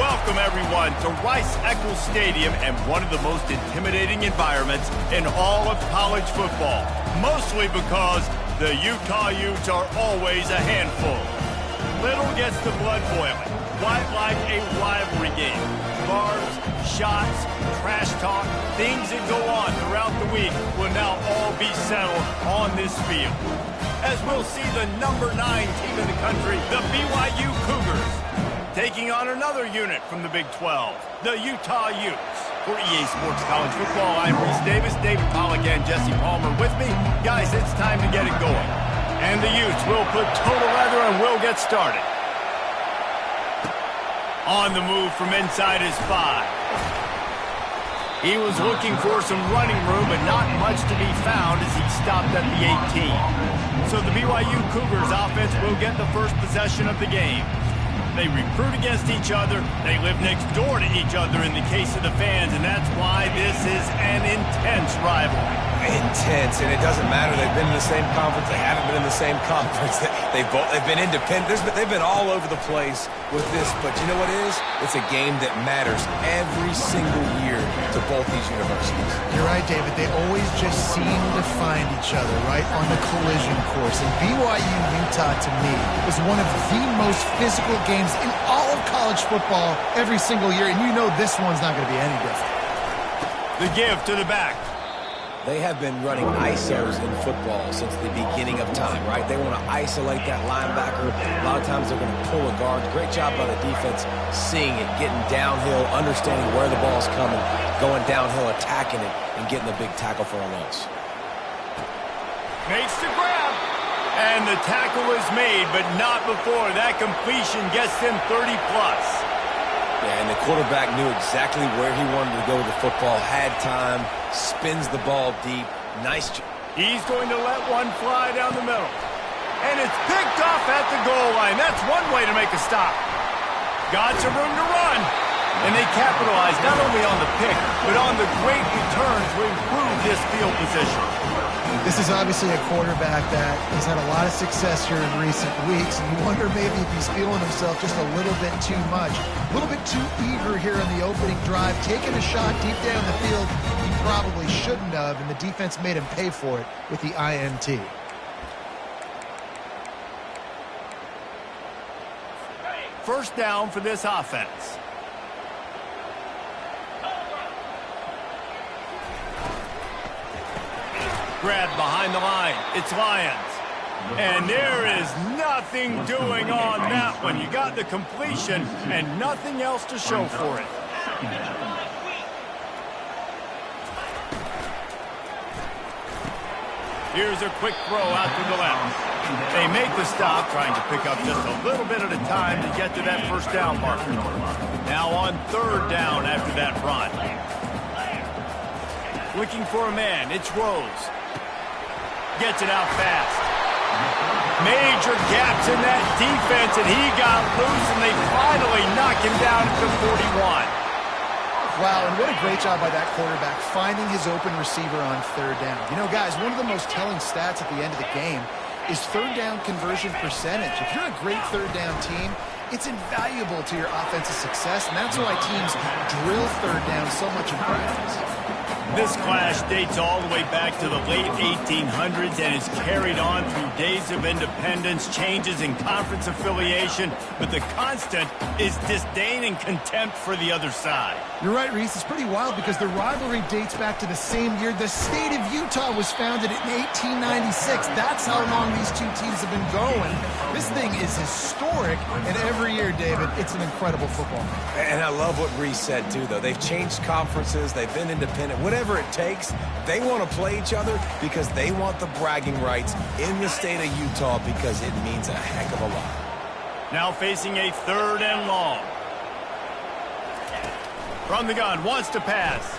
welcome everyone to Rice-Eccles Stadium and one of the most intimidating environments in all of college football. Mostly because the Utah Utes are always a handful. Little gets the blood boiling, quite like a rivalry game. Barbs, shots, trash talk, things that go on throughout the week will now all be settled on this field. As we'll see the number 9 team in the country, the BYU Cougars, taking on another unit from the Big 12, the Utah Utes. For EA Sports College Football, I'm Reese Davis, David Pollack, and Jesse Palmer with me. Guys, it's time to get it going. And the Utes will put total leather and will get started. On the move from inside his 5. He was looking for some running room, but not much to be found as he stopped at the 18. So the BYU Cougars offense will get the first possession of the game. They recruit against each other. They live next door to each other in the case of the fans, and that's why this is an intense rivalry. Intense, and it doesn't matter. They've been in the same conference. They haven't been in the same conference. They've been independent. They've been all over the place with this, but you know what it is? It's a game that matters every single year to both these universities. You're right, David. They always just seem to find each other right on the collision course. And BYU-Utah, to me, is one of the most physical games in all of college football every single year, and you know this one's not going to be any different. The give to the back. They have been running ISOs in football since the beginning of time, right? They want to isolate that linebacker. A lot of times they're going to pull a guard. Great job by the defense seeing it, getting downhill, understanding where the ball's coming, going downhill, attacking it, and getting a big tackle for a loss. Makes the grab. And the tackle is made, but not before that completion gets them 30-plus. Yeah, and the quarterback knew exactly where he wanted to go with the football, had time, spins the ball deep. Nice job. He's going to let one fly down the middle. And it's picked off at the goal line. That's one way to make a stop. Got some room to run. And they capitalize not only on the pick, but on the great return to improve this field position. This is obviously a quarterback that has had a lot of success here in recent weeks, and you wonder maybe if he's feeling himself just a little bit too much, a little bit too eager here in the opening drive, taking a shot deep down the field he probably shouldn't have, and the defense made him pay for it with the INT. First down for this offense. Grab behind the line. It's Lyons. And there is nothing doing on that one. You got the completion and nothing else to show for it. Here's a quick throw out to the left. They make the stop, trying to pick up just a little bit at a time to get to that first down marker. Now on third down after that run. Looking for a man. It's Rose. Gets it out fast. Major gaps in that defense, and he got loose, and they finally knock him down at the 41. Wow, and what a great job by that quarterback finding his open receiver on third down. You know, guys, one of the most telling stats at the end of the game is third down conversion percentage. If you're a great third down team, it's invaluable to your offensive success, and that's why teams drill third down so much in practice. This clash dates all the way back to the late 1800s and is carried on through days of independence, changes in conference affiliation, but the constant is disdain and contempt for the other side. You're right, Reese. It's pretty wild because the rivalry dates back to the same year the state of Utah was founded in 1896. That's how long these two teams have been going. This thing is historic, and every year, David, it's an incredible football. And I love what Reese said, too, though. They've changed conferences. They've been independent. Whatever it takes, they want to play each other because they want the bragging rights in the state of Utah because it means a heck of a lot. Now facing a third and long. From the gun, wants to pass.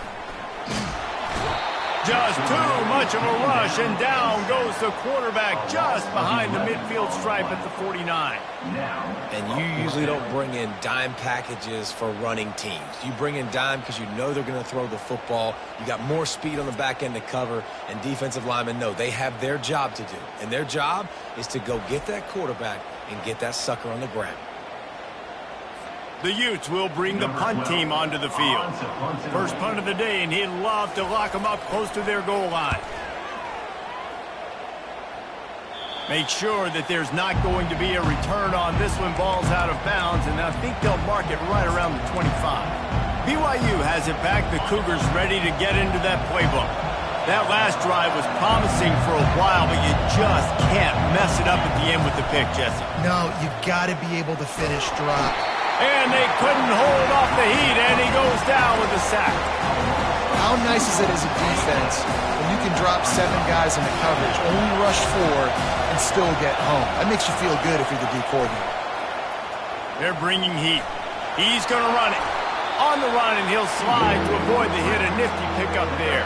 Just too much of a rush, and down goes the quarterback just behind the midfield stripe at the 49. And you usually don't bring in dime packages for running teams. You bring in dime because you know they're going to throw the football. You got more speed on the back end to cover, and defensive linemen know they have their job to do. And their job is to go get that quarterback and get that sucker on the ground. The Utes will bring the punt team onto the field. First punt of the day, and he'd love to lock them up close to their goal line. Make sure that there's not going to be a return on this one. Ball's out of bounds, and I think they'll mark it right around the 25. BYU has it back. The Cougars ready to get into that playbook. That last drive was promising for a while, but you just can't mess it up at the end with the pick, Jesse. No, you've got to be able to finish drop. And they couldn't hold off the heat, and he goes down with a sack. How nice is it as a defense when you can drop 7 guys into coverage, only rush 4, and still get home? That makes you feel good if you're the D coordinator. They're bringing heat. He's going to run it. On the run, and he'll slide to avoid the hit. A nifty pickup there.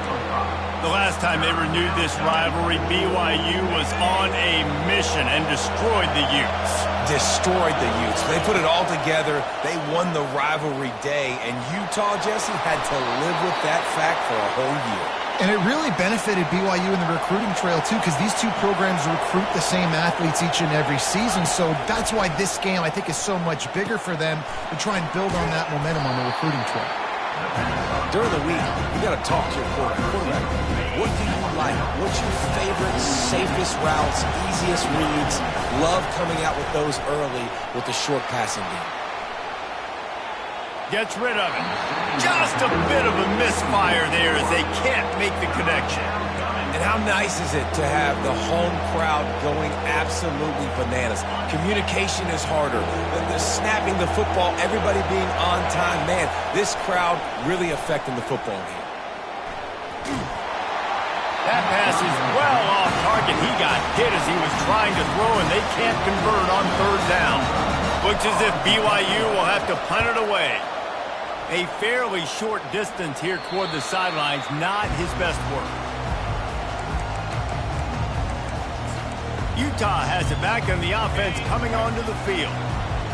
The last time they renewed this rivalry, BYU was on a mission and destroyed the Utes. Destroyed the Utes. They put it all together. They won the rivalry day, and Utah, Jesse, had to live with that fact for a whole year. And it really benefited BYU in the recruiting trail, too, because these two programs recruit the same athletes each and every season. So that's why this game, I think, is so much bigger for them to try and build on that momentum on the recruiting trail. During the week, you got to talk to your quarterback. What do you like? What's your favorite, safest routes, easiest reads? Love coming out with those early with the short passing game. Gets rid of it. Just a bit of a misfire there as they can't make the connection. And how nice is it to have the home crowd going absolutely bananas? Communication is harder. The snapping the football, everybody being on time. Man, this crowd really affecting the football game. That pass is well off target. He got hit as he was trying to throw, and they can't convert on 3rd down. Looks as if BYU will have to punt it away. A fairly short distance here toward the sidelines, not his best work. Utah has it back on the offense coming onto the field.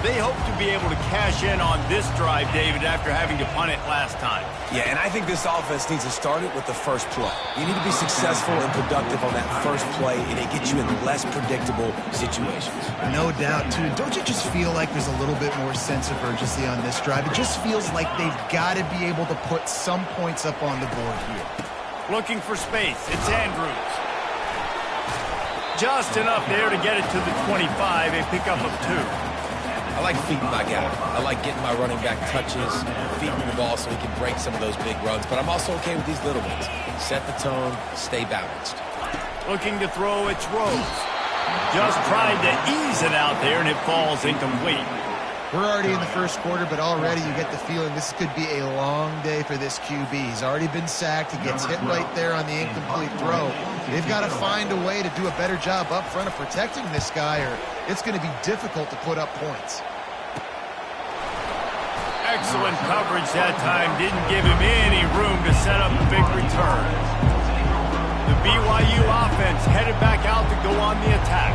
They hope to be able to cash in on this drive, David, after having to punt it last time. Yeah, and I think this offense needs to start it with the first play. You need to be successful and productive on that first play, and it gets you in less predictable situations. No doubt, too. Don't you just feel like there's a little bit more sense of urgency on this drive? It just feels like they've got to be able to put some points up on the board here. Looking for space. It's Andrews. Just enough there to get it to the 25, a pickup of 2. I like feeding my guy. I like getting my running back touches, feeding the ball so he can break some of those big runs. But I'm also okay with these little ones. Set the tone, stay balanced. Looking to throw, it's Rose. Just trying to ease it out there, and it falls incomplete. We're already in the first quarter, but already you get the feeling this could be a long day for this QB. He's already been sacked. He gets hit right there on the incomplete throw. They've got to find a way to do a better job up front of protecting this guy, or it's going to be difficult to put up points. Excellent coverage that time. Didn't give him any room to set up a big return. The BYU offense headed back out to go on the attack.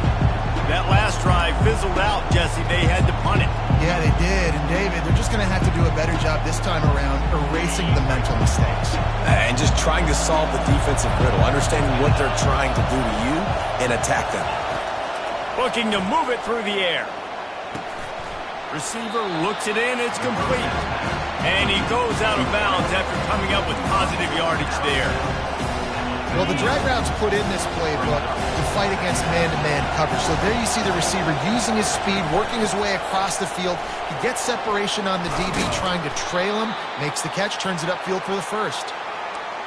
That last drive fizzled out, Jesse. They had to punt it. Yeah, they did. And, David, they're just going to have to do a better job this time around erasing the mental mistakes. And just trying to solve the defensive riddle, understanding what they're trying to do to you and attack them. Looking to move it through the air. Receiver looks it in. It's complete. And he goes out of bounds after coming up with positive yardage there. Well, the drag routes put in this playbook to fight against man-to-man coverage. So there you see the receiver using his speed, working his way across the field. He gets separation on the DB, trying to trail him, makes the catch, turns it upfield for the first.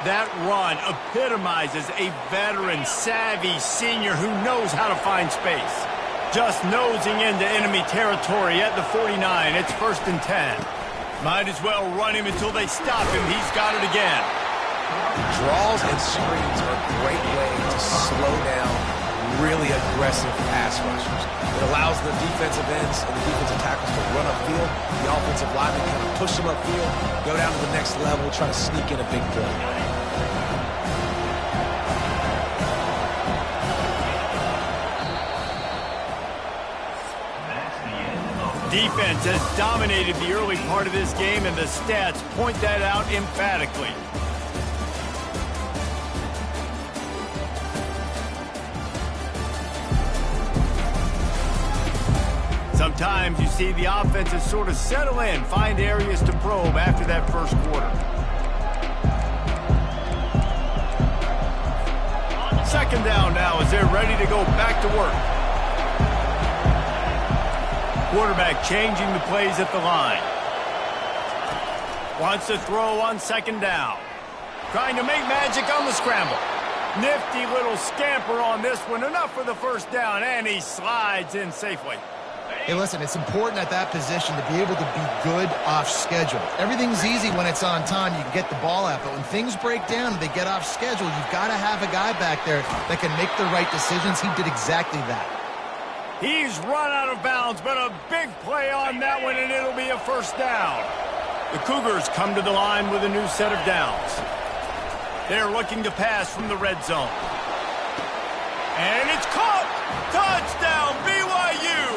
That run epitomizes a veteran, savvy senior who knows how to find space. Just nosing into enemy territory at the 49. It's 1st and 10. Might as well run him until they stop him. He's got it again. Draws and screens are a great way to slow down really aggressive pass rushers. It allows the defensive ends and the defensive tackles to run upfield. The offensive linemen kind of push them upfield, go down to the next level, try to sneak in a big play. Defense has dominated the early part of this game, and the stats point that out emphatically. Sometimes you see the offenses sort of settle in, find areas to probe after that first quarter. Second down now as they're ready to go back to work. Quarterback changing the plays at the line. Wants to throw on second down. Trying to make magic on the scramble. Nifty little scamper on this one. Enough for the first down, and he slides in safely. Hey, listen, it's important at that position to be able to be good off schedule. Everything's easy when it's on time. You can get the ball out. But when things break down and they get off schedule, you've got to have a guy back there that can make the right decisions. He did exactly that. He's run out of bounds, but a big play on that one, and it'll be a first down. The Cougars come to the line with a new set of downs. They're looking to pass from the red zone. And it's caught! Touchdown, BYU!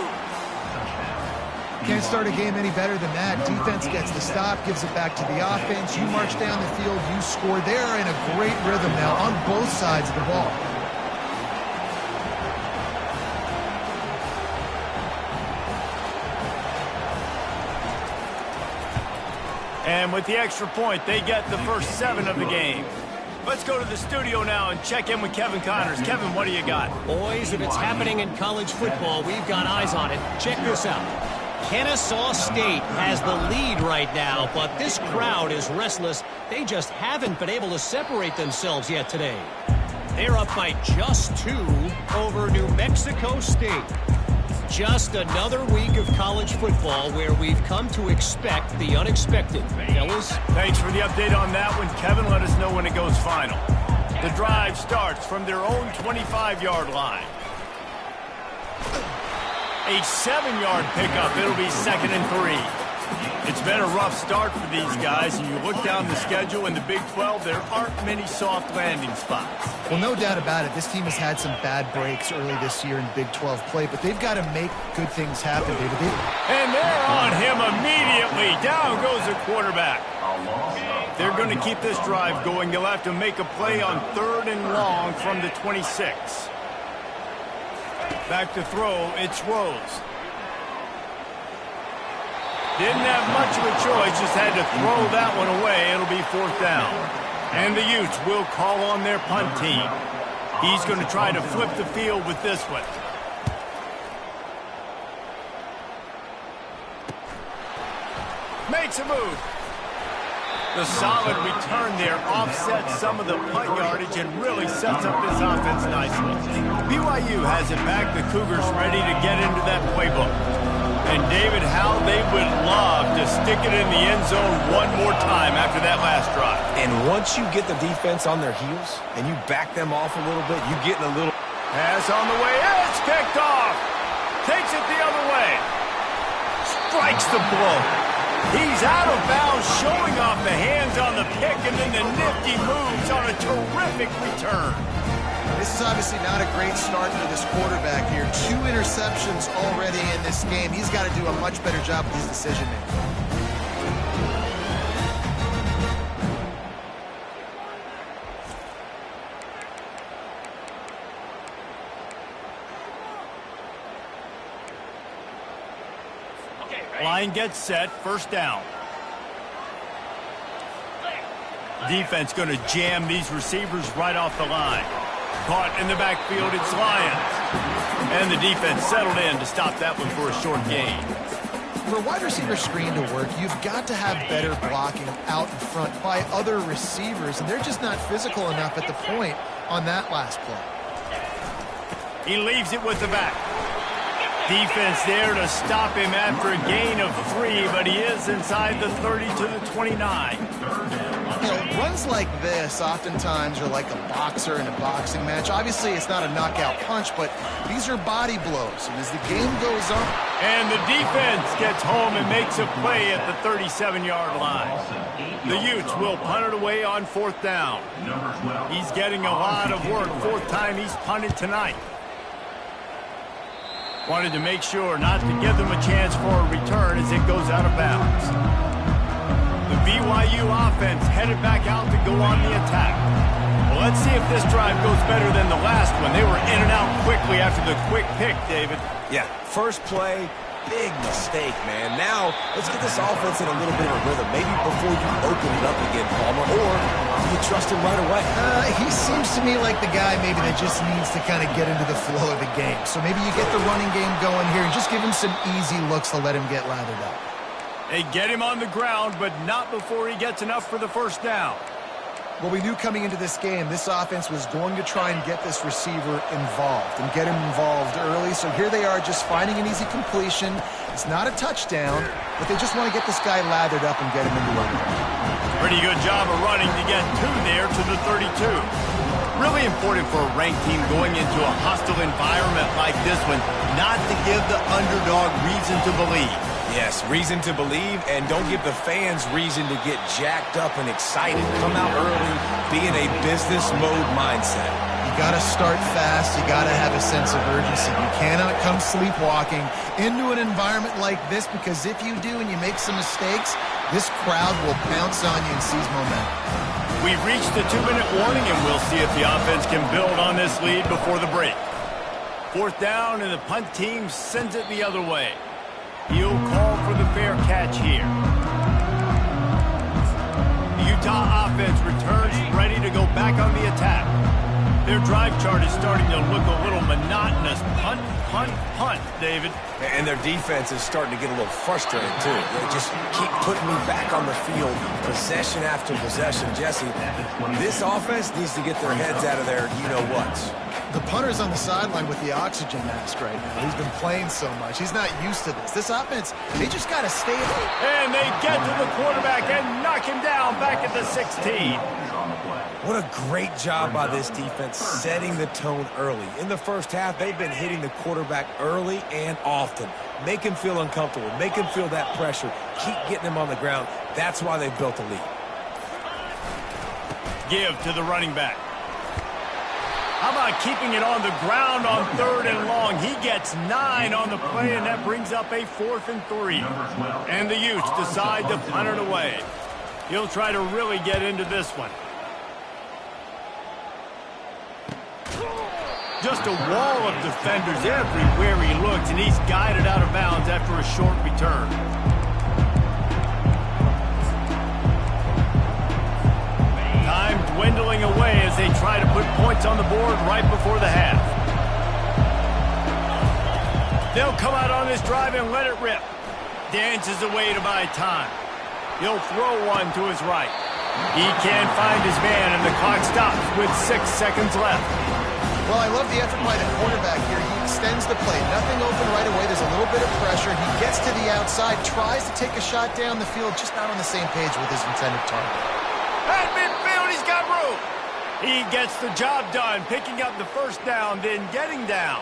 Can't start a game any better than that. Defense gets the stop, gives it back to the offense. You march down the field, you score. They're in a great rhythm now on both sides of the ball. And with the extra point, they get the first 7 of the game. Let's go to the studio now and check in with Kevin Connors. Kevin, what do you got? Boys, if it's happening in college football, we've got eyes on it. Check this out. Kennesaw State has the lead right now, but this crowd is restless. They just haven't been able to separate themselves yet today. They're up by just 2 over New Mexico State. Just another week of college football where we've come to expect the unexpected. Fellas? Thanks for the update on that one, Kevin. Let us know when it goes final. The drive starts from their own 25-yard line. A 7-yard pickup. It'll be 2nd and 3. It's been a rough start for these guys, and you look down the schedule in the Big 12, there aren't many soft landing spots. Well, no doubt about it. This team has had some bad breaks early this year in Big 12 play, but they've got to make good things happen, David. And they're on him immediately. Down goes the quarterback. They're going to keep this drive going. They'll have to make a play on 3rd and long from the 26. Back to throw, it's Rose. Didn't have much of a choice, just had to throw that one away. It'll be 4th down. And the Utes will call on their punt team. He's going to try to flip the field with this one. Makes a move. The solid return there offsets some of the punt yardage and really sets up this offense nicely. BYU has it back. The Cougars ready to get into that playbook. And David, how they would love to stick it in the end zone one more time after that last drive. And once you get the defense on their heels and you back them off a little bit, you get in a little... Pass on the way. It's picked off. Takes it the other way. Strikes the blow. He's out of bounds, showing off the hands on the pick, and then the nifty moves on a terrific return. This is obviously not a great start for this quarterback here. 2 interceptions already in this game. He's got to do a much better job with his decision-making. Line gets set, 1st down. Defense going to jam these receivers right off the line. Caught in the backfield, it's Lyons. And the defense settled in to stop that one for a short gain. For a wide receiver screen to work, you've got to have better blocking out in front by other receivers, and they're just not physical enough at the point on that last play. He leaves it with the back. Defense there to stop him after a gain of 3, but he is inside the 30 to the 29. You know, runs like this oftentimes are like a boxer in a boxing match. Obviously, it's not a knockout punch, but these are body blows. And as the game goes on... And the defense gets home and makes a play at the 37-yard line. The Utes will punt it away on 4th down. He's getting a lot of work. 4th time he's punted tonight. Wanted to make sure not to give them a chance for a return as it goes out of bounds. The BYU offense headed back out to go on the attack. Well, let's see if this drive goes better than the last one. They were in and out quickly after the quick pick, David. Yeah, first play, big mistake, man. Now, let's get this offense in a little bit of a rhythm. Maybe before you open it up again, Palmer, or do you trust him right away? He seems to me like the guy maybe that just needs to kind of get into the flow of the game. So maybe you get the running game going here and just give him some easy looks to let him get lathered up. They get him on the ground, but not before he gets enough for the first down. Well, we knew coming into this game, this offense was going to try and get this receiver involved and get him involved early. So here they are just finding an easy completion. It's not a touchdown, but they just want to get this guy lathered up and get him into running. Pretty good job of running to get two there to the 32. Really important for a ranked team going into a hostile environment like this one, not to give the underdog reason to believe. Yes, reason to believe, and don't give the fans reason to get jacked up and excited. Come out early, be in a business mode mindset. You got to start fast. You got to have a sense of urgency. You cannot come sleepwalking into an environment like this, because if you do and you make some mistakes, this crowd will pounce on you and seize momentum. We've reached the 2-minute warning, and we'll see if the offense can build on this lead before the break. 4th down, and the punt team sends it the other way. He'll call for the fair catch here. The Utah offense returns ready to go back on the attack. Their drive chart is starting to look a little monotonous. Punt, punt, punt, David. And their defense is starting to get a little frustrated, too. They just keep putting me back on the field, possession after possession. Jesse, this offense needs to get their heads out of their you-know-whats. The punter's on the sideline with the oxygen mask right now. He's been playing so much. He's not used to this. This offense, they just got to stay up. And they get to the quarterback and knock him down back at the 16. What a great job by this defense setting the tone early. In the first half, they've been hitting the quarterback early and often. Make him feel uncomfortable. Make him feel that pressure. Keep getting him on the ground. That's why they've built a lead. Give to the running back. How about keeping it on the ground on 3rd and long? He gets 9 on the play, and that brings up a 4th and 3. And the Utes decide to punt it away. He'll try to really get into this one. Just a wall of defenders everywhere he looks, and he's guided out of bounds after a short return. Time dwindling away as they try to put points on the board right before the half. They'll come out on this drive and let it rip. Dances away to buy time. He'll throw one to his right. He can't find his man, and the clock stops with 6 seconds left. Well, I love the effort by the quarterback here. He extends the play. Nothing open right away. There's a little bit of pressure. He gets to the outside, tries to take a shot down the field, just not on the same page with his intended target. At midfield, he's got room. He gets the job done, picking up the first down, then getting down.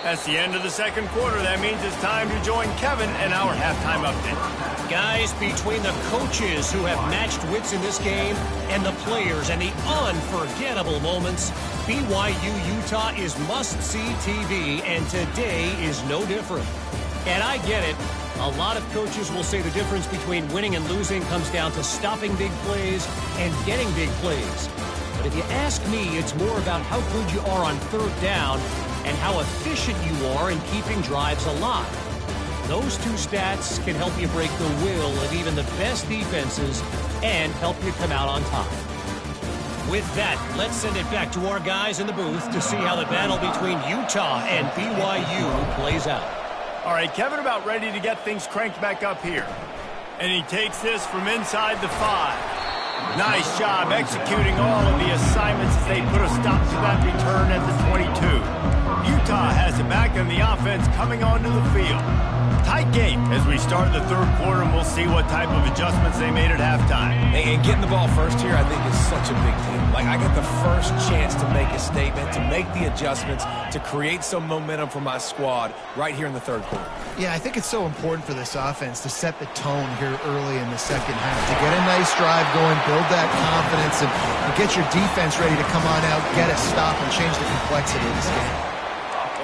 That's the end of the second quarter. That means it's time to join Kevin in our halftime update. Guys, between the coaches who have matched wits in this game and the players and the unforgettable moments, BYU-Utah is must-see TV, and today is no different. And I get it. A lot of coaches will say the difference between winning and losing comes down to stopping big plays and getting big plays. But if you ask me, it's more about how good you are on 3rd down and how efficient you are in keeping drives alive. Those two stats can help you break the will of even the best defenses and help you come out on top. With that, let's send it back to our guys in the booth to see how the battle between Utah and BYU plays out. All right, Kevin about ready to get things cranked back up here. And he takes this from inside the 5. Nice job executing all of the assignments as they put a stop to that return at the 22. Utah has it back, and the offense coming onto the field. Tight game as we start the 3rd quarter, and we'll see what type of adjustments they made at halftime. And getting the ball first here, I think, is such a big deal. Like, I get the first chance to make a statement, to make the adjustments, to create some momentum for my squad right here in the 3rd quarter. Yeah, I think it's so important for this offense to set the tone here early in the second half, to get a nice drive going, build that confidence, and get your defense ready to come on out, get a stop, and change the complexity of this game.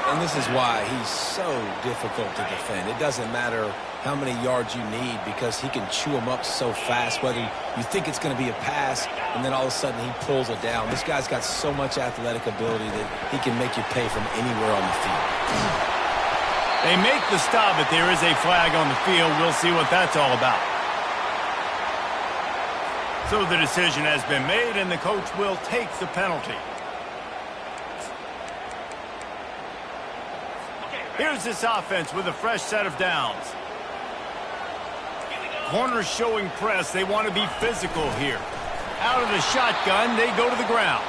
And this is why he's so difficult to defend. It doesn't matter how many yards you need, because he can chew them up so fast, whether you think it's going to be a pass and then all of a sudden he pulls it down. This guy's got so much athletic ability that he can make you pay from anywhere on the field. They make the stop, but there is a flag on the field. We'll see what that's all about. So the decision has been made, and the coach will take the penalty. Here's this offense with a fresh set of downs. Corners showing press. They want to be physical here. Out of the shotgun, they go to the ground.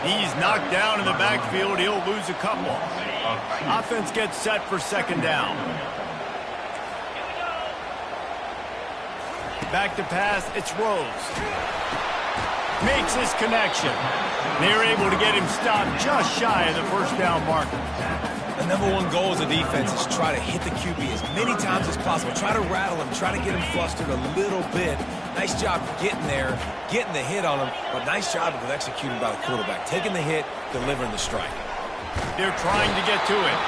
He's knocked down in the backfield. He'll lose a couple. Offense gets set for second down. Back to pass, it's Rose. Makes his connection. They're able to get him stopped just shy of the first down marker. The number one goal as a defense is try to hit the QB as many times as possible. Try to rattle him, try to get him flustered a little bit. Nice job getting there, getting the hit on him, but nice job of executing by the quarterback. Taking the hit, delivering the strike. They're trying to get to it.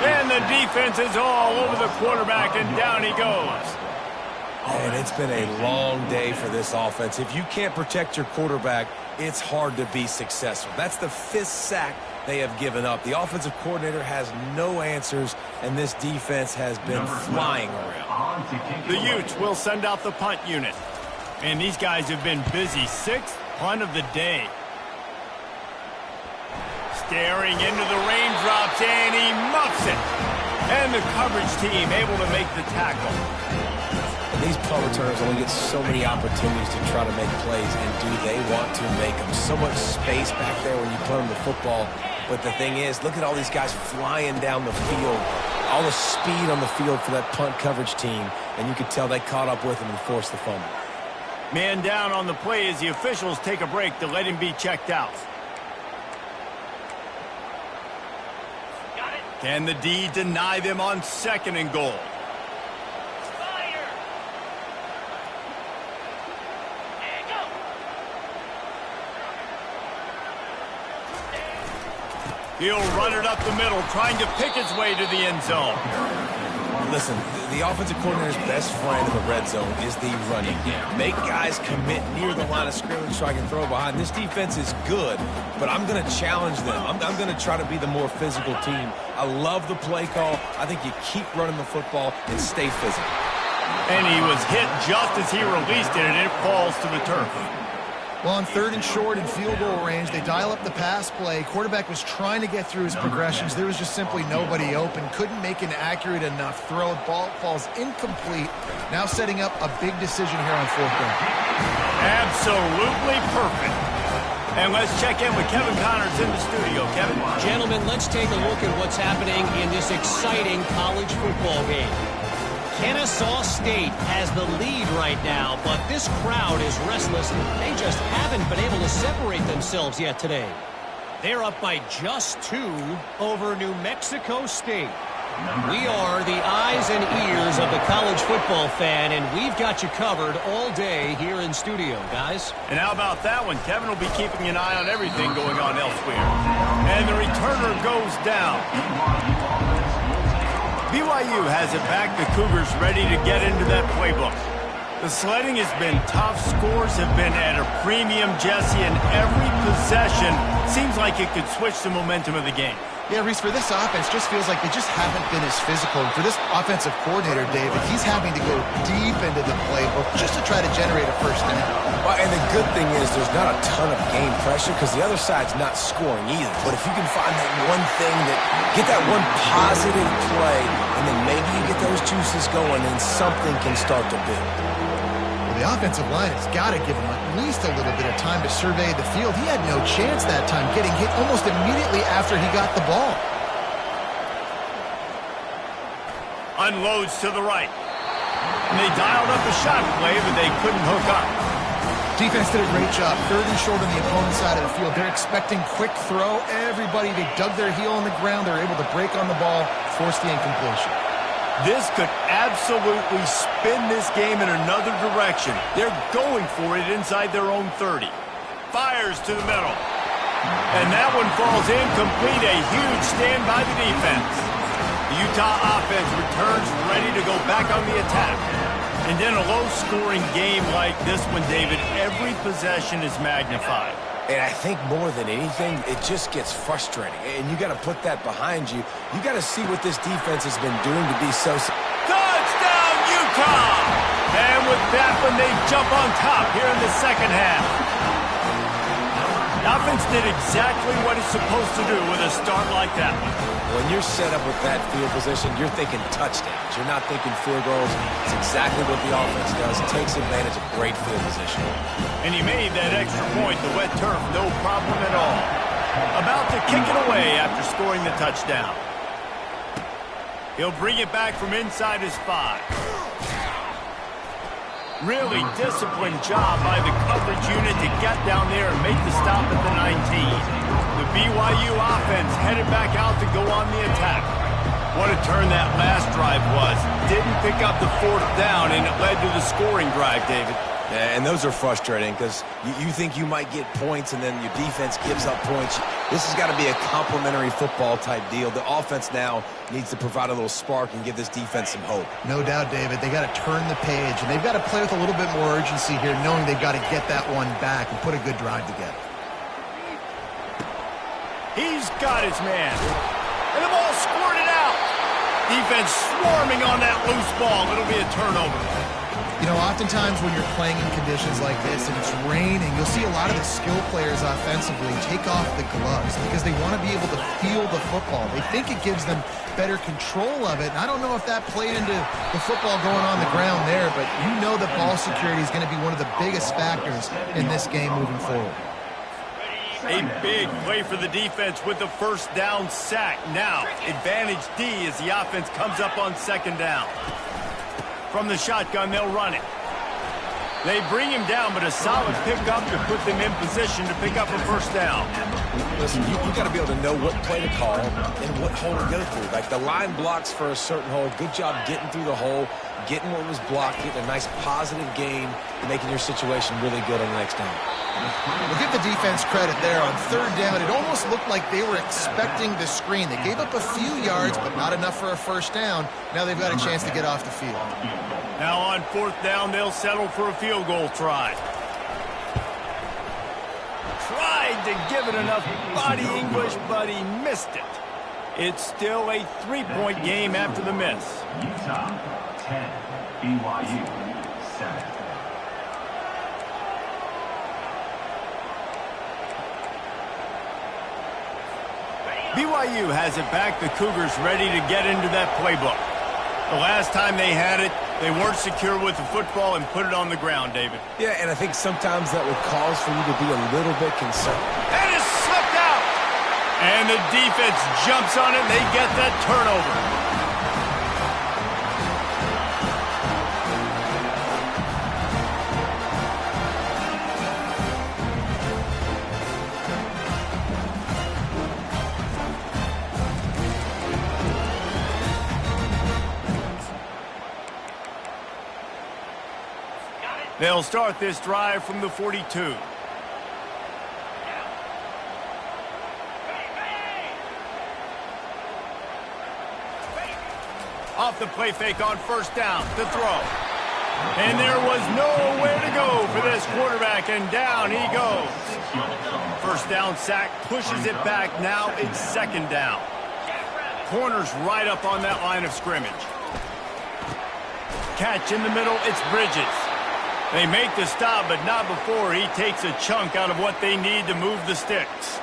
And the defense is all over the quarterback, and down he goes. And it's been a long day for this offense. If you can't protect your quarterback, it's hard to be successful. That's the 5th sack they have given up. The offensive coordinator has no answers, and this defense has been flying around. The Utes will send out the punt unit. And these guys have been busy. 6th punt of the day. Staring into the raindrops, and he muffs it. And the coverage team able to make the tackle. These punt returners only get so many opportunities to try to make plays, and do they want to make them? So much space back there when you put them the football. But the thing is, look at all these guys flying down the field. All the speed on the field for that punt coverage team, and you could tell they caught up with him and forced the fumble. Man down on the play as the officials take a break to let him be checked out. Can the D deny them on 2nd and goal? He'll run it up the middle, trying to pick his way to the end zone. Listen, the offensive coordinator's best friend in the red zone is the running game. Make guys commit near the line of scrimmage so I can throw behind. This defense is good, but I'm going to challenge them. I'm going to try to be the more physical team. I love the play call. I think you keep running the football and stay physical. And he was hit just as he released it, and it falls to the turf. Well, on 3rd and short in field goal range, they dial up the pass play. Quarterback was trying to get through his progressions. There was just simply nobody open. Couldn't make an accurate enough throw. Ball falls incomplete. Now setting up a big decision here on 4th down. Absolutely perfect. And let's check in with Kevin Connors in the studio. Kevin? Gentlemen, let's take a look at what's happening in this exciting college football game. Kennesaw State has the lead right now, but this crowd is restless. They just haven't been able to separate themselves yet today. They're up by just 2 over New Mexico State. We are the eyes and ears of the college football fan, and we've got you covered all day here in studio, guys. And how about that one? Kevin will be keeping an eye on everything going on elsewhere. And the returner goes down. BYU has it back. The Cougars ready to get into that playbook. The sledding has been tough. Scores have been at a premium, Jesse, and every possession seems like it could switch the momentum of the game. Yeah, Reese, for this offense, just feels like they just haven't been as physical. And for this offensive coordinator, David, he's having to go deep into the playbook just to try to generate a first down. Well, and the good thing is there's not a ton of game pressure because the other side's not scoring either. But if you can find that one thing, get that one positive play, and then maybe you get those juices going and something can start to build. The offensive line has got to give him at least a little bit of time to survey the field. He had no chance that time, getting hit almost immediately after he got the ball. Unloads to the right. And they dialed up a shot play, but they couldn't hook up. Defense did a great job. 3rd and short on the opponent's side of the field. They're expecting quick throw. Everybody, they dug their heel on the ground. They're able to break on the ball, force the incompletion. This could absolutely spin this game in another direction. They're going for it inside their own 30. Fires to the middle. And that one falls incomplete. A huge stand by the defense. The Utah offense returns ready to go back on the attack. And in a low-scoring game like this one, David, every possession is magnified. And I think more than anything, it just gets frustrating. And you got to put that behind you. You got to see what this defense has been doing to be so... Touchdown, Utah! And with that one, they jump on top here in the second half. The offense did exactly what it's supposed to do with a start like that one. When you're set up with that field position, you're thinking touchdowns. You're not thinking field goals. It's exactly what the offense does. It takes advantage of great field position. And he made that extra point, the wet turf, no problem at all. About to kick it away after scoring the touchdown. He'll bring it back from inside his 5. Really disciplined job by the coverage unit to get down there and make the stop at the 19. The BYU offense headed back out to go on the attack. What a turn that last drive was. Didn't pick up the 4th down, and it led to the scoring drive, David. Yeah, and those are frustrating because you think you might get points and then your defense gives up points. This has got to be a complementary football type deal. The offense now needs to provide a little spark and give this defense some hope. No doubt, David. They got to turn the page, and they've got to play with a little bit more urgency here, knowing they've got to get that one back and put a good drive together. He's got his man. And the ball squirted out. Defense swarming on that loose ball. It'll be a turnover. You know, oftentimes when you're playing in conditions like this and it's raining, you'll see a lot of the skill players offensively take off the gloves because they want to be able to feel the football. They think it gives them better control of it. And I don't know if that played into the football going on the ground there, but you know that ball security is going to be one of the biggest factors in this game moving forward. A big play for the defense with the first down sack. Now, advantage D as the offense comes up on 2nd down. From the shotgun, they'll run it. They bring him down, but a solid pickup to put them in position to pick up a first down. Listen, you got to be able to know what play to call and what hole to go through. Like the line blocks for a certain hole. Good job getting through the hole, getting what was blocked, getting a nice positive gain, making your situation really good on the next down. We'll give the defense credit there on 3rd down. It almost looked like they were expecting the screen. They gave up a few yards, but not enough for a first down. Now they've got a chance to get off the field. Now on 4th down, they'll settle for a field goal try. Tried to give it enough body English, but he missed it. It's still a 3-point game after the miss. Utah 10, BYU 7. BYU has it back. The Cougars ready to get into that playbook. The last time they had it, they weren't secure with the football and put it on the ground, David. Yeah, and I think sometimes that would cause for you to be a little bit concerned. And it's slipped out. And the defense jumps on it, and they get that turnover. They'll start this drive from the 42. Off the play fake on 1st down to throw. And there was nowhere to go for this quarterback, and down he goes. 1st down sack, pushes it back. Now it's 2nd down. Corner's right up on that line of scrimmage. Catch in the middle, it's Bridges. They make the stop, but not before he takes a chunk out of what they need to move the sticks.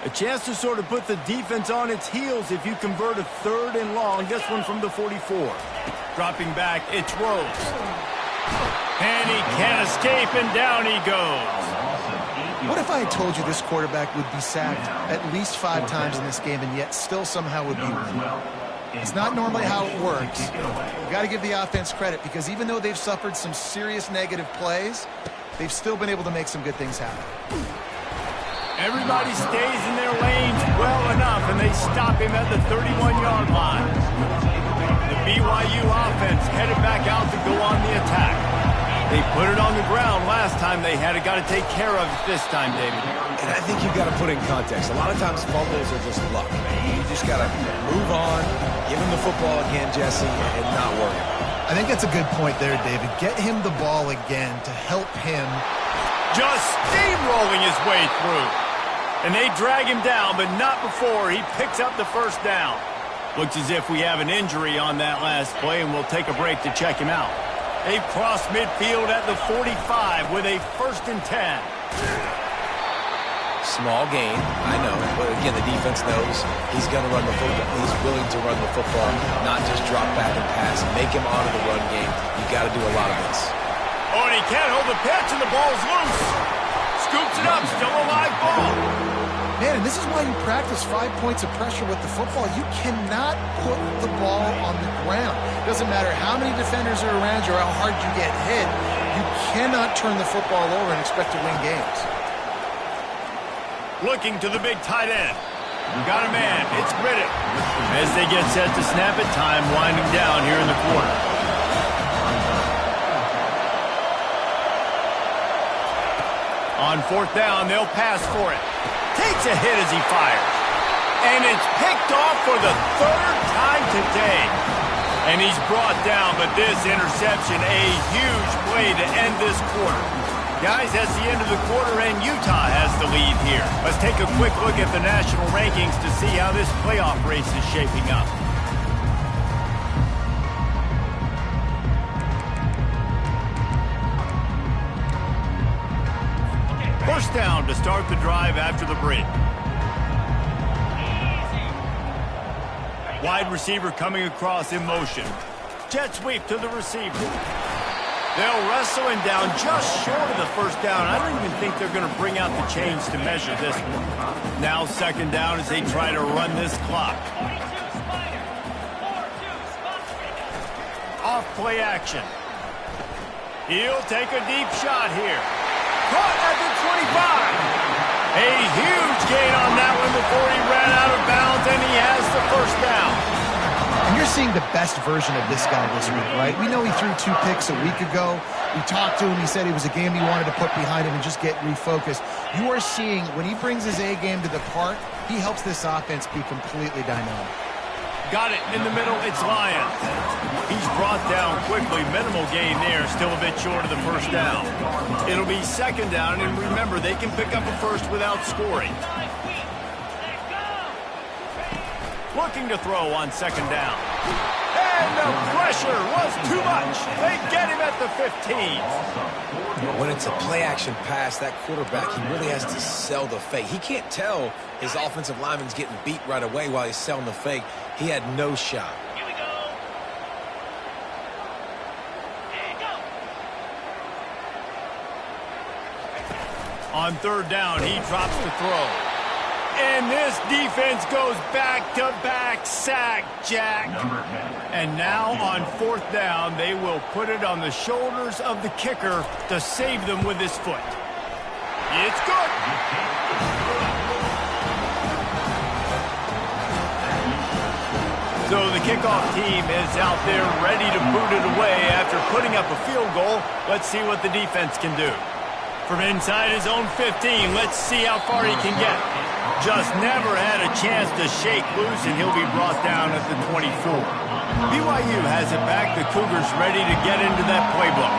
A chance to sort of put the defense on its heels if you convert a 3rd and long. This one from the 44. Dropping back, it's Rose. And he can't escape, and down he goes. What if I had told you this quarterback would be sacked at least 5 times in this game and yet still somehow would be winning? It's not normally how it works. You've got to give the offense credit because even though they've suffered some serious negative plays, they've still been able to make some good things happen. Everybody stays in their lanes well enough, and they stop him at the 31-yard line. The BYU offense headed back out to go on the attack. They put it on the ground last time. time they had got to take care of it this time, David. And I think you've got to put in context. A lot of times fumbles are just luck. You just got to move on, give him the football again, Jesse, and not worry about it. I think that's a good point there, David. Get him the ball again to help him. Just steamrolling his way through. And they drag him down, but not before he picks up the first down. Looks as if we have an injury on that last play, and we'll take a break to check him out. They've crossed midfield at the 45 with a 1st and 10. Small gain, I know. But again, the defense knows he's going to run the football. He's willing to run the football, not just drop back and pass. Make him honor the run game. You got to do a lot of this. Oh, and he can't hold the pitch, and the ball's loose. Scoops it up, still a live ball. Man, and this is why you practice 5 points of pressure with the football. You cannot put the ball on the ground. Doesn't matter how many defenders are around you or how hard you get hit. You cannot turn the football over and expect to win games. Looking to the big tight end. Got a man. It's Riddick. As they get set to snap it, time winding down here in the quarter. On 4th down, they'll pass for it. Takes a hit as he fires. And it's picked off for the 3rd time today. And he's brought down, but this interception, a huge play to end this quarter. Guys, that's the end of the quarter, and Utah has the lead here. Let's take a quick look at the national rankings to see how this playoff race is shaping up. First down to start the drive after the break. Wide receiver coming across in motion. Jet sweep to the receiver. They'll wrestle him down just short of the 1st down. I don't even think they're going to bring out the chains to measure this one. Now 2nd down as they try to run this clock. Off play action. He'll take a deep shot here. Caught at the 25. A huge gain on that one before he ran out of bounds, and he has the 1st down. And you're seeing the best version of this guy this week, right? We know he threw 2 picks a week ago. We talked to him. He said it was a game he wanted to put behind him and just get refocused. You are seeing when he brings his A game to the park, he helps this offense be completely dynamic. Got it in the middle. It's Lyons. He's brought down quickly. Minimal gain there. Still a bit short of the 1st down. It'll be 2nd down, and remember, they can pick up a 1st without scoring. Looking to throw on 2nd down. And the pressure was too much. They get him at the 15. When it's a play-action pass, that quarterback, he really has to sell the fake. He can't tell his offensive lineman's getting beat right away while he's selling the fake. He had no shot. Here we go. And go. On 3rd down, he drops the throw. And this defense goes back-to-back sack, Jack. And now on 4th down, they will put it on the shoulders of the kicker to save them with his foot. It's good. So the kickoff team is out there ready to boot it away after putting up a field goal. Let's see what the defense can do. From inside his own 15, let's see how far he can get. Just never had a chance to shake loose, and he'll be brought down at the 24. BYU has it back. The Cougars ready to get into that playbook.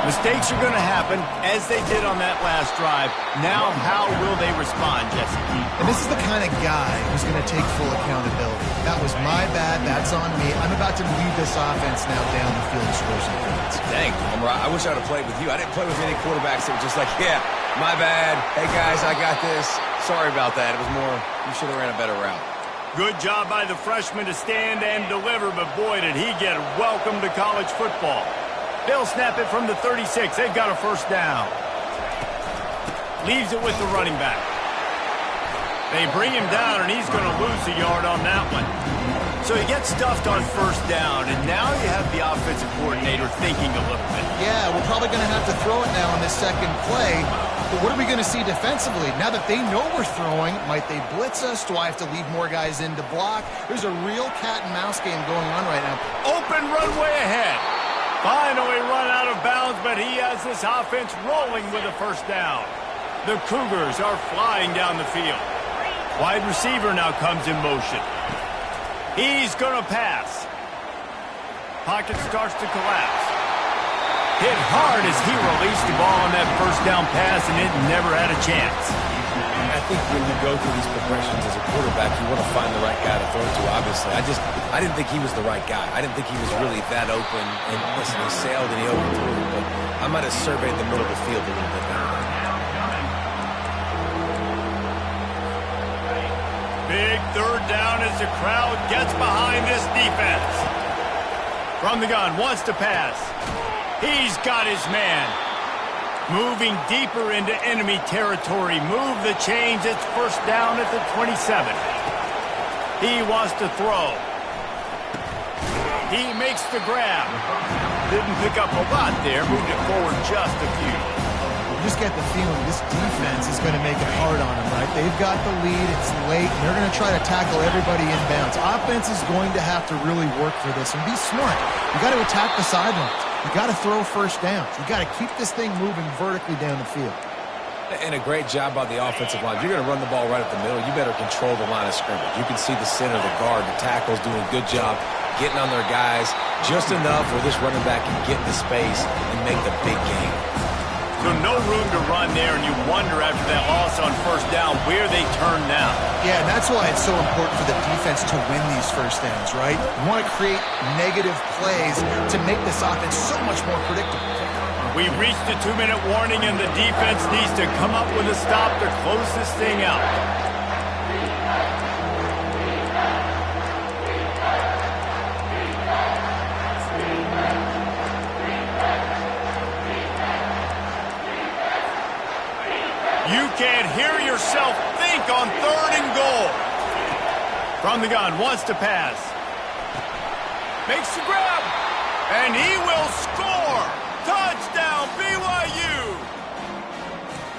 Mistakes are going to happen, as they did on that last drive. Now, how will they respond, Jesse? And this is the kind of guy who's going to take full accountability. That was my bad. That's on me. I'm about to lead this offense now down the field to score some points. Dang, Palmer, I wish I would have played with you. I didn't play with any quarterbacks that were just like, yeah, my bad. Hey, guys, I got this. Sorry about that. It was more, you should have ran a better route. Good job by the freshman to stand and deliver, but boy, did he get welcome to college football. They'll snap it from the 36. They've got a 1st down. Leaves it with the running back. They bring him down, and he's going to lose a yard on that one. So he gets stuffed on 1st down, and now you have the offensive coordinator thinking a little bit. Yeah, we're probably going to have to throw it now on this 2nd play. But what are we going to see defensively? Now that they know we're throwing, might they blitz us? Do I have to leave more guys in to block? There's a real cat and mouse game going on right now. Open runway ahead. Finally run out of bounds, but he has this offense rolling with a first down. The Cougars are flying down the field. Wide receiver now comes in motion. He's going to pass. Pocket starts to collapse. Hit hard as he released the ball on that first down pass, and it never had a chance. I think when you go through these progressions as a quarterback, you want to find the right guy to throw to, obviously. I didn't think he was the right guy. I didn't think he was really that open. And listen, he sailed and he overthrew, but I might have surveyed the middle of the field a little bit better. Big third down as the crowd gets behind this defense. From the gun, wants to pass. He's got his man. Moving deeper into enemy territory. Move the chains. It's first down at the 27. He wants to throw. He makes the grab. Didn't pick up a lot there. Moved it forward just a few. You just get the feeling this defense is going to make it hard on them, right? They've got the lead. It's late. And they're going to try to tackle everybody inbounds. Offense is going to have to really work for this and be smart. You got to attack the sidelines. You got to throw first downs. You got to keep this thing moving vertically down the field. And a great job by the offensive line. If you're going to run the ball right up the middle, you better control the line of scrimmage. You can see the center, the guard, the tackles doing a good job getting on their guys just enough where this running back can get into space and make the big game. So no room to run there, and you wonder after that loss on first down where they turn now. Yeah, and that's why it's so important for the defense to win these first downs, right? You want to create negative plays to make this offense so much more predictable. We've reached the 2-minute warning, and the defense needs to come up with a stop to close this thing out. You can't hear yourself think on 3rd and goal. From the gun, wants to pass. Makes the grab. And he will score. Touchdown, BYU.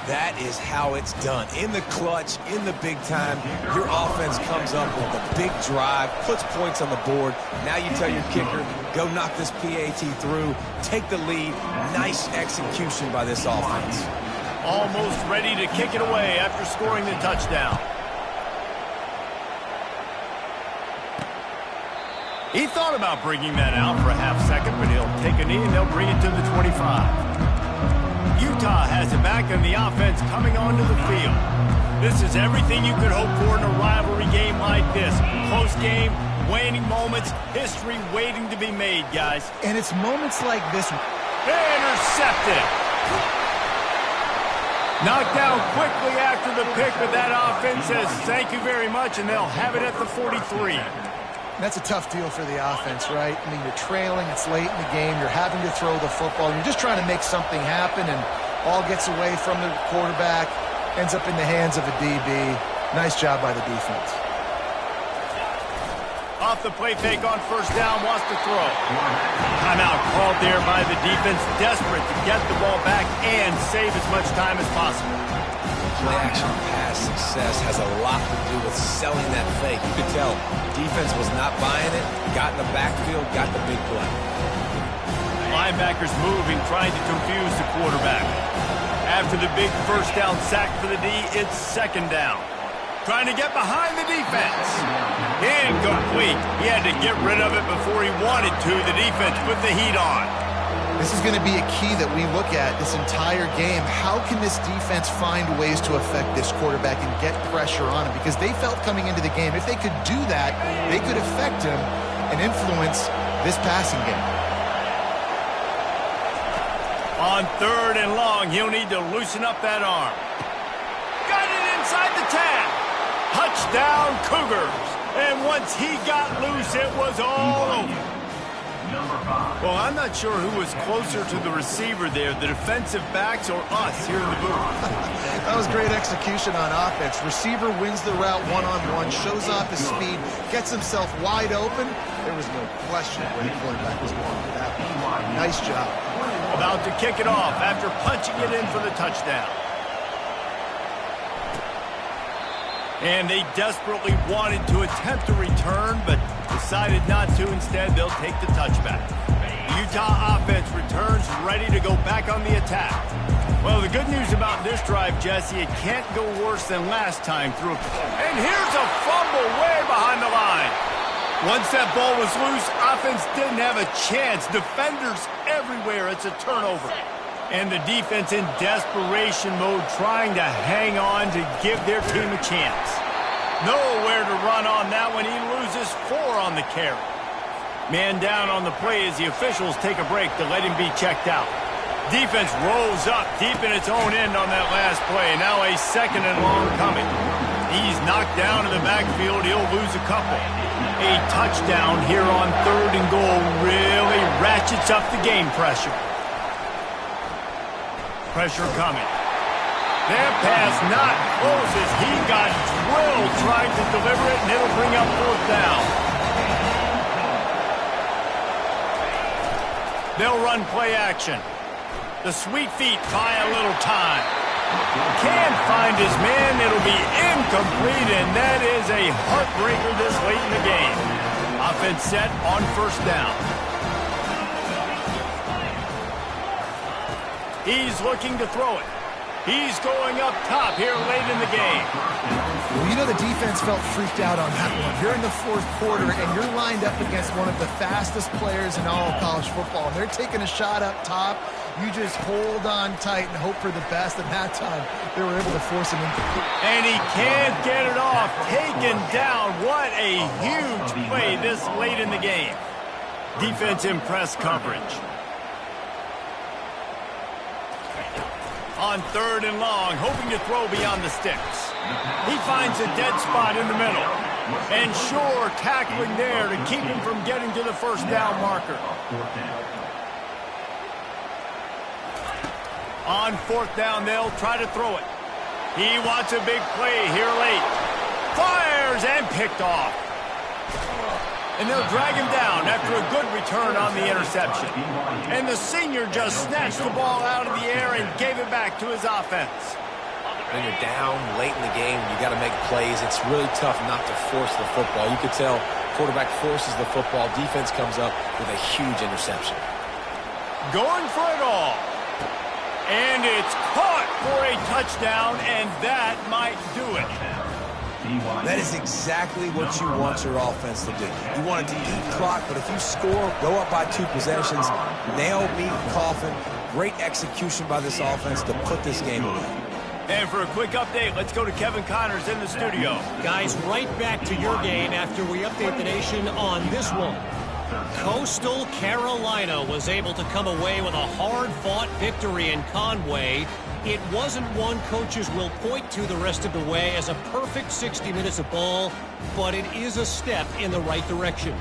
That is how it's done. In the clutch, in the big time, your offense comes up with a big drive, puts points on the board. Now you tell your kicker, go knock this PAT through, take the lead. Nice execution by this offense. Almost ready to kick it away after scoring the touchdown. He thought about bringing that out for a half second, but he'll take a knee and they'll bring it to the 25. Utah has it back and the offense coming onto the field. This is everything you could hope for in a rivalry game like this. Close game, waning moments, history waiting to be made, guys. And it's moments like this. Intercepted. Knocked down quickly after the pick, but that offense says thank you very much, and they'll have it at the 43. That's a tough deal for the offense, right? I mean, you're trailing, it's late in the game, you're having to throw the football, you're just trying to make something happen, and all gets away from the quarterback, ends up in the hands of a DB. Nice job by the defense. Off the play fake on first down, wants to throw. Timeout called there by the defense, desperate to get the ball back and save as much time as possible. Play action pass success has a lot to do with selling that fake. You could tell defense was not buying it, got in the backfield, got the big play. Linebackers moving, trying to confuse the quarterback. After the big first down sack for the D, it's second down. Trying to get behind the defense. Incomplete. He had to get rid of it before he wanted to. The defense put the heat on. This is going to be a key that we look at this entire game. How can this defense find ways to affect this quarterback and get pressure on him? Because they felt coming into the game, if they could do that, they could affect him and influence this passing game. On 3rd and long, he'll need to loosen up that arm. Got it inside the 10. Touchdown, Cougars. And once he got loose, it was all over. Well, I'm not sure who was closer to the receiver there, the defensive backs or us here in the booth. That was great execution on offense. Receiver wins the route one-on-one, shows off his speed, gets himself wide open. There was no question where the quarterback was going with that one. Nice job. About to kick it off after punching it in for the touchdown. And they desperately wanted to attempt a return, but decided not to. Instead, they'll take the touchback. Utah offense returns ready to go back on the attack. Well, the good news about this drive, Jesse, it can't go worse than last time through. And here's a fumble way behind the line. Once that ball was loose, offense didn't have a chance. Defenders everywhere. It's a turnover. And the defense in desperation mode trying to hang on to give their team a chance. Nowhere to run on that one. He loses 4 on the carry. Man down on the play as the officials take a break to let him be checked out. Defense rolls up deep in its own end on that last play. Now a 2nd and long coming. He's knocked down in the backfield. He'll lose a couple. A touchdown here on 3rd and goal really ratchets up the game pressure. Pressure coming. That pass not close as he got drilled trying to deliver it, and it'll bring up 4th down. They'll run play action. The sweet feet buy a little time. Can't find his man. It'll be incomplete, and that is a heartbreaker this late in the game. Offense set on 1st down. He's looking to throw it. He's going up top here late in the game. Well, you know the defense felt freaked out on that one. You're in the 4th quarter, and you're lined up against one of the fastest players in all of college football. And they're taking a shot up top. You just hold on tight and hope for the best. And that time, they were able to force him in. And he can't get it off. Taken down. What a huge play this late in the game. Defense in press coverage. On 3rd and long, hoping to throw beyond the sticks. He finds a dead spot in the middle. And sure, tackling there to keep him from getting to the 1st down marker. On 4th down, they'll try to throw it. He wants a big play here late. Fires and picked off. And they'll drag him down after a good return on the interception. And the senior just snatched the ball out of the air and gave it back to his offense. When you're down late in the game, you got to make plays. It's really tough not to force the football. You could tell quarterback forces the football. Defense comes up with a huge interception. Going for it all. And it's caught for a touchdown, and that might do it. That is exactly what you want your offense to do. You want it to eat clock, but if you score, go up by 2 possessions, nail, meet, coffin. Great execution by this offense to put this game away. And for a quick update, let's go to Kevin Connors in the studio. Guys, right back to your game after we update the nation on this one. Coastal Carolina was able to come away with a hard-fought victory in Conway. It wasn't one coaches will point to the rest of the way as a perfect 60 minutes of ball, but it is a step in the right direction.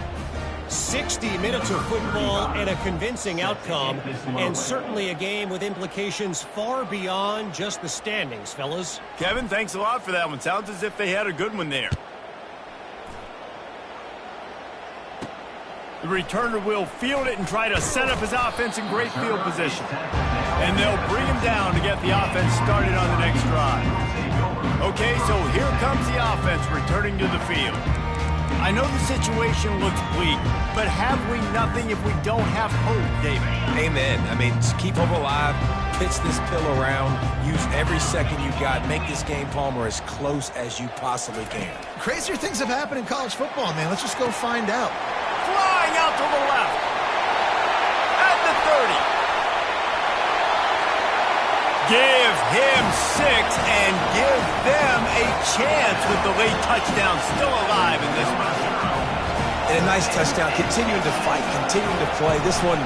60 minutes of football and a convincing outcome, and certainly a game with implications far beyond just the standings, fellas. Kevin, thanks a lot for that one. Sounds as if they had a good one there. The returner will field it and try to set up his offense in great field position. And they'll bring him down to get the offense started on the next drive. Okay, so here comes the offense returning to the field. I know the situation looks bleak, but have we nothing if we don't have hope, David? Amen. I mean, just keep hope alive, pitch this pill around, use every second you got, make this game, Palmer, as close as you possibly can. Crazier things have happened in college football, man. Let's just go find out. Flying out to the left. At the 30. Give him 6 and give them a chance with the late touchdown still alive in this one. And a nice touchdown, continuing to fight, continuing to play. This one,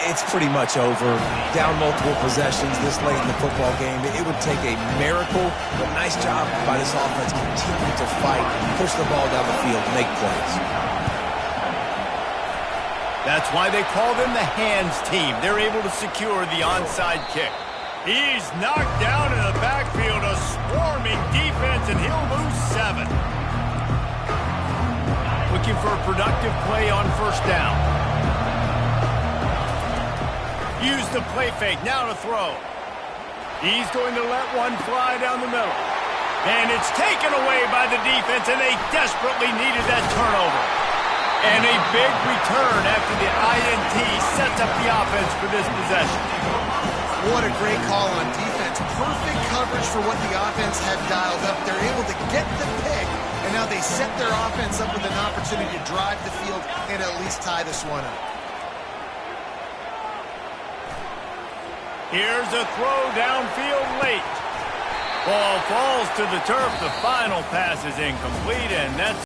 it's pretty much over. Down multiple possessions this late in the football game. It would take a miracle, but nice job by this offense continuing to fight, push the ball down the field, make plays. That's why they call them the hands team. They're able to secure the onside kick. He's knocked down in the backfield, a swarming defense, and he'll lose 7. Looking for a productive play on 1st down. Use the play fake, now to throw. He's going to let one fly down the middle. And it's taken away by the defense, and they desperately needed that turnover. And a big return after the INT sets sets up the offense for this possession. What a great call on defense. Perfect coverage for what the offense had dialed up. They're able to get the pick, and now they set their offense up with an opportunity to drive the field and at least tie this one up. Here's a throw downfield late. Ball falls to the turf. The final pass is incomplete, and that's